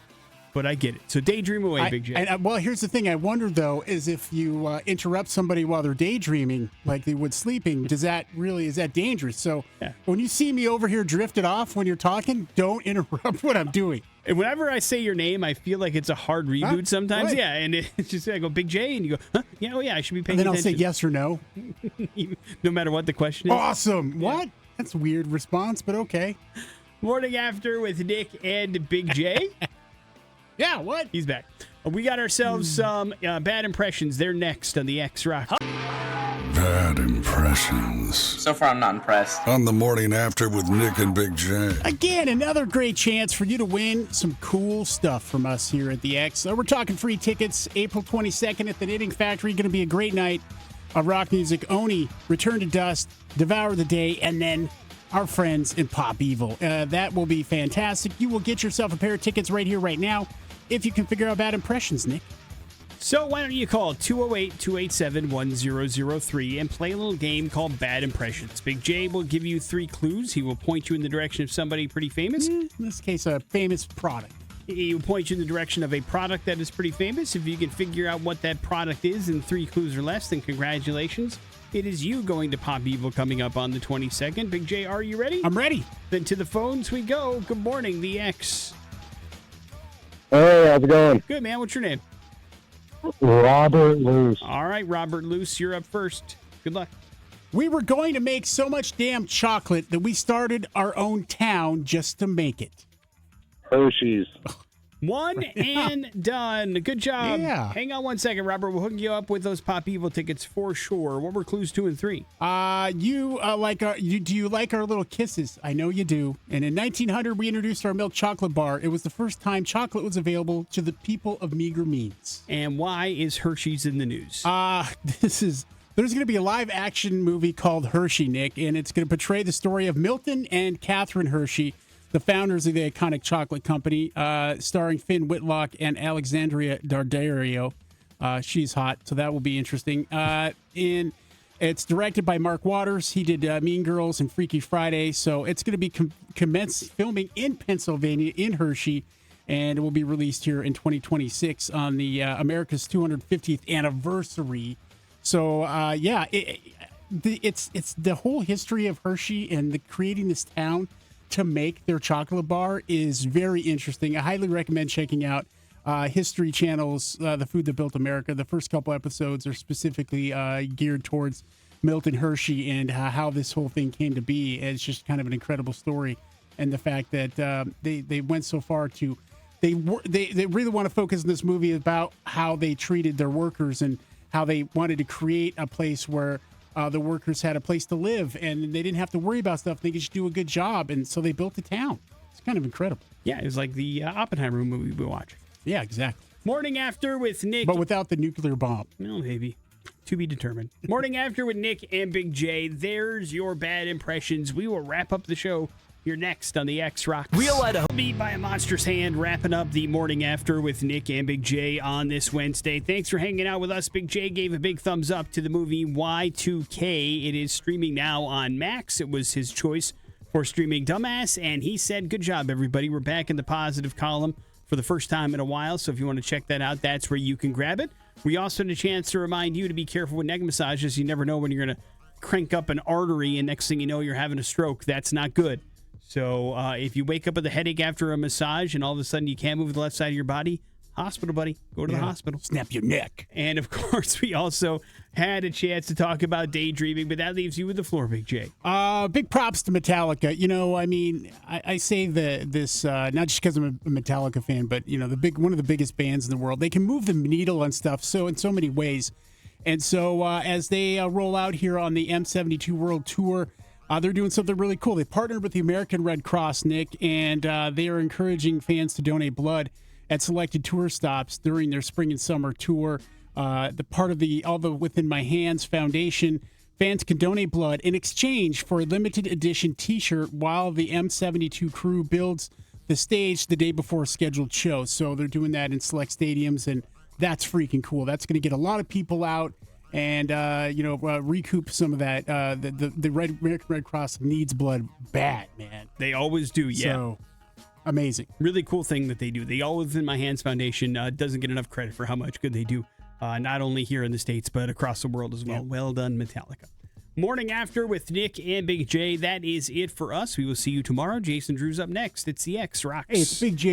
But I get it. So daydream away, Big J. Well, here's the thing. I wonder, though, is if you interrupt somebody while they're daydreaming like they would sleeping, is that dangerous? So when you see me over here drifted off when you're talking, don't interrupt what I'm doing. And whenever I say your name, I feel like it's a hard reboot sometimes. Right. Yeah, and it's just, I go, Big J, and you go, huh? Yeah, oh yeah, I should be paying attention. attention. And then I'll say yes or no. No matter what the question is. Awesome. Yeah. What? That's a weird response, but okay. Morning After with Nick and Big J. Yeah, what? He's back. We got ourselves some bad impressions. They're next on the X Rock. Bad impressions. So far, I'm not impressed. On the Morning After with Nick and Big J. Again, another great chance for you to win some cool stuff from us here at the X. We're talking free tickets April 22nd at the Knitting Factory. Going to be a great night of rock music. Oni, Return to Dust, Devour the Day, and then our friends in Pop Evil. That will be fantastic. You will get yourself a pair of tickets right here, right now, if you can figure out bad impressions, Nick. So why don't you call 208-287-1003 and play a little game called Bad Impressions. Big J will give you 3 clues. He will point you in the direction of somebody pretty famous. In this case, a famous product. He will point you in the direction of a product that is pretty famous. If you can figure out what that product is in 3 clues or less, then congratulations. It is you going to Pop Evil coming up on the 22nd. Big J, are you ready? I'm ready. Then to the phones we go. Good morning, the X. Hey, how's it going? Good, man. What's your name? Robert Luce. All right, Robert Luce, you're up first. Good luck. We were going to make so much damn chocolate that we started our own town just to make it. Hershey's. One and done. Good job. Yeah. Hang on one second, Robert. We'll hook you up with those Pop Evil tickets for sure. What were clues 2 and 3? Do you like our little kisses? I know you do. And in 1900, we introduced our milk chocolate bar. It was the first time chocolate was available to the people of meager means. And why is Hershey's in the news? There's going to be a live action movie called Hershey, Nick, and it's going to portray the story of Milton and Catherine Hershey, the founders of the iconic chocolate company, starring Finn Whitlock and Alexandria Daddario. She's hot, so that will be interesting. And it's directed by Mark Waters. He did Mean Girls and Freaky Friday, so it's going to be commence filming in Pennsylvania, in Hershey. and it will be released here in 2026 on the America's 250th anniversary. So, it's the whole history of Hershey and creating this town to make their chocolate bar is very interesting. I highly recommend checking out History Channel's The Food That Built America. The first couple episodes are specifically geared towards Milton Hershey and how this whole thing came to be. And it's just kind of an incredible story, and the fact that they went so far to they really want to focus in this movie about how they treated their workers and how they wanted to create a place where the workers had a place to live and they didn't have to worry about stuff. They could just do a good job, and so they built a town. It's kind of incredible. Yeah, it was like the Oppenheimer movie we watched. Yeah, exactly. Morning After with Nick. But without the nuclear bomb. Well, maybe. To be determined. Morning After with Nick and Big J. There's your bad impressions. We will wrap up the show here next on the X Rocks. Real Idaho. Beat by a monstrous hand, wrapping up the Morning After with Nick and Big J on this Wednesday. Thanks for hanging out with us. Big J gave a big thumbs up to the movie Y2K. It is streaming now on Max. It was his choice for streaming Dumbass, and he said, good job, everybody. We're back in the positive column for the first time in a while, so if you want to check that out, that's where you can grab it. We also had a chance to remind you to be careful with neck massages. You never know when you're going to crank up an artery, and next thing you know, you're having a stroke. That's not good. So if you wake up with a headache after a massage and all of a sudden you can't move the left side of your body, hospital, buddy. Go to the hospital. Snap your neck. And, of course, we also had a chance to talk about Daydreaming, but that leaves you with the floor, Big J. Big props to Metallica. You know, I mean, I say this not just because I'm a Metallica fan, but, you know, one of the biggest bands in the world. They can move the needle on stuff in so many ways. And so as they roll out here on the M72 World Tour, they're doing something really cool. They partnered with the American Red Cross, Nick, and they are encouraging fans to donate blood at selected tour stops during their spring and summer tour. The part of the All the Within My Hands Foundation, fans can donate blood in exchange for a limited edition T-shirt while the M72 crew builds the stage the day before a scheduled show. So they're doing that in select stadiums, and that's freaking cool. That's going to get a lot of people out and recoup some of that. The American Red Cross needs blood bad, man. They always do, yeah. So amazing. Really cool thing that they do. The All Within My Hands Foundation doesn't get enough credit for how much good they do, not only here in the States, but across the world as well. Yeah. Well done, Metallica. Morning After with Nick and Big J. That is it for us. We will see you tomorrow. Jason Drew's up next. It's the X Rocks. Hey, it's Big J.